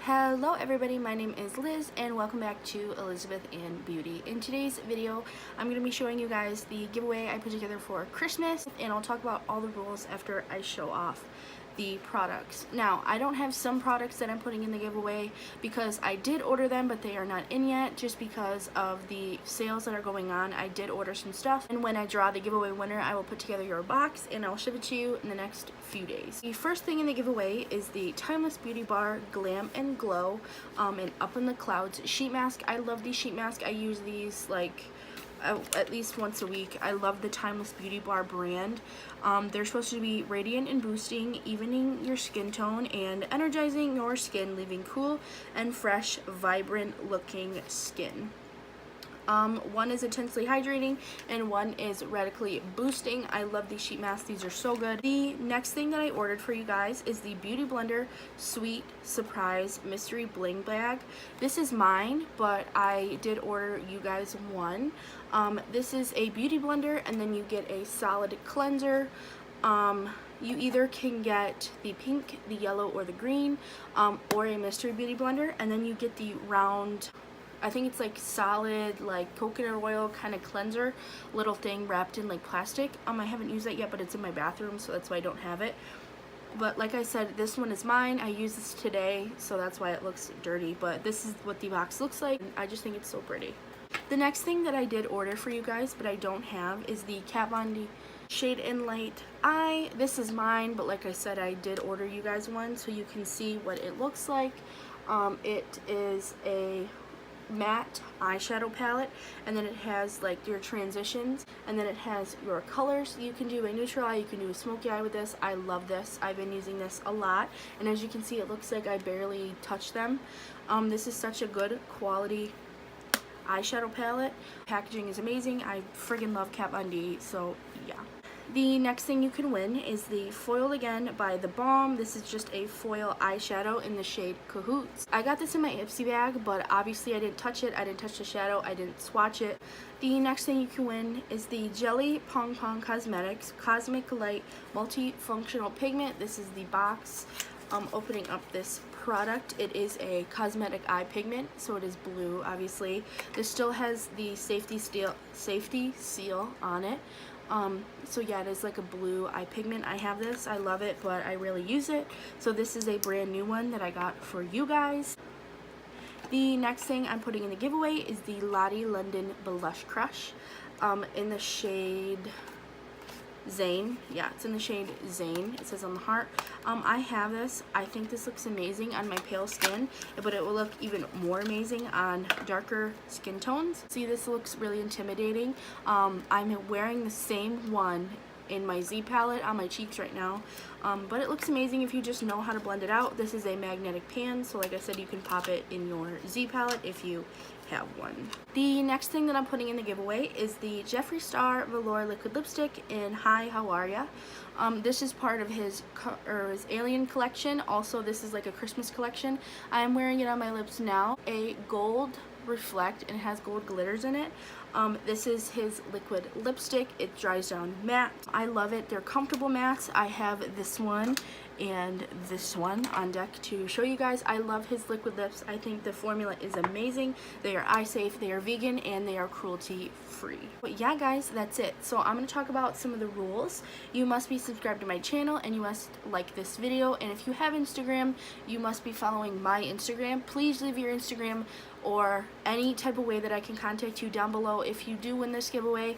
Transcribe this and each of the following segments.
Hello everybody, my name is Liz and welcome back to Elizabeth and Beauty. In today's video, I'm going to be showing you guys the giveaway I put together for Christmas, and I'll talk about all the rules after I show off the products. Now, I don't have some products that I'm putting in the giveaway because I did order them, but they are not in yet just because of the sales that are going on. I did order some stuff, and when I draw the giveaway winner, I will put together your box and I'll ship it to you in the next few days. The first thing in the giveaway is the Timeless Beauty Bar Glam and Glow and Up in the Clouds sheet mask. I love these sheet masks. I use these like at least once a week. I love the Timeless Beauty Bar brand. They're supposed to be radiant and boosting, evening your skin tone, and energizing your skin, leaving cool and fresh, vibrant looking skin. One is intensely hydrating and one is radically boosting. I love these sheet masks. These are so good. The next thing that I ordered for you guys is the Beauty Blender Sweet Surprise Mystery Bling Bag. This is mine, but I did order you guys one. This is a beauty blender, and then you get a solid cleanser. You either can get the pink, the yellow, or the green, or a mystery beauty blender, and then you get the round, I think it's like solid like coconut oil kind of cleanser little thing wrapped in like plastic. I haven't used that yet, but it's in my bathroom, so that's why I don't have it. But like I said, this one is mine. I used this today, so that's why it looks dirty, but this is what the box looks like. I just think it's so pretty. The next thing that I did order for you guys but I don't have is the Kat Von D Shade and Light Eye. This is mine, but like I said, I did order you guys one so you can see what it looks like. It is a matte eyeshadow palette, and then it has like your transitions, and then it has your colors. You can do a neutral eye, you can do a smoky eye with this. I love this. I've been using this a lot, and as you can see, it looks like I barely touch them. This is such a good quality eyeshadow palette. Packaging is amazing. I friggin' love Kat Von D, so yeah. The next thing you can win is the Foiled Again by The Balm. This is just a foil eyeshadow in the shade Cahoots. I got this in my Ipsy bag, but obviously I didn't touch it. I didn't touch the shadow. I didn't swatch it. The next thing you can win is the Jelly Pong Pong Cosmetics Cosmic Light Multifunctional Pigment. This is the box. Opening up this product, it is a cosmetic eye pigment, so it is blue. Obviously, this still has the safety seal on it. So yeah, it is like a blue eye pigment. I have this, I love it, but I really use it. So this is a brand new one that I got for you guys. The next thing I'm putting in the giveaway is the Lottie London Blush Crush in the shade Zane. Yeah, it's in the shade Zane. It says on the heart. I have this. I think this looks amazing on my pale skin, but it will look even more amazing on darker skin tones. See, this looks really intimidating. I'm wearing the same one in my Z palette on my cheeks right now, but it looks amazing if you just know how to blend it out. This is a magnetic pan, so like I said, you can pop it in your Z palette if you have one. The next thing that I'm putting in the giveaway is the Jeffree Star Velour Liquid Lipstick in Hi, How Are Ya? This is part of his Alien collection. Also, this is like a Christmas collection. I'm wearing it on my lips now. A gold reflect, and it has gold glitters in it. This is his liquid lipstick. It dries down matte. I love it. They're comfortable mattes. I have this one and this one on deck to show you guys. I love his liquid lips. I think the formula is amazing. They are eye safe, they are vegan, and they are cruelty free. But yeah guys, that's it. So I'm going to talk about some of the rules. You must be subscribed to my channel, and you must like this video, and if you have Instagram, you must be following my Instagram. Please leave your Instagram or any type of way that I can contact you down below. If you do win this giveaway,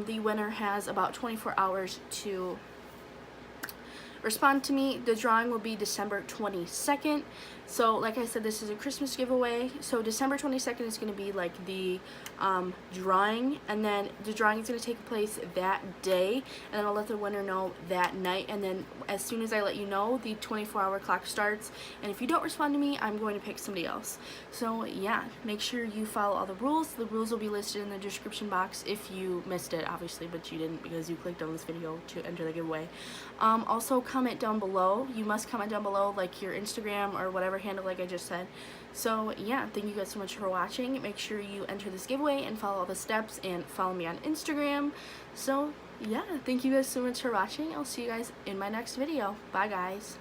the winner has about 24 hours to respond to me. The drawing will be December 22nd. So like I said, this is a Christmas giveaway, so December 22nd is going to be like the drawing, and then the drawing is going to take place that day, and then I'll let the winner know that night, and then as soon as I let you know, the 24-hour clock starts, and if you don't respond to me, I'm going to pick somebody else. So yeah, make sure you follow all the rules. The rules will be listed in the description box if you missed it, obviously, but you didn't because you clicked on this video to enter the giveaway. Also comment down below. You must comment down below like your Instagram or whatever handle like I just said. So yeah, thank you guys so much for watching. Make sure you enter this giveaway and follow all the steps, and follow me on Instagram. So yeah, thank you guys so much for watching. I'll see you guys in my next video. Bye guys.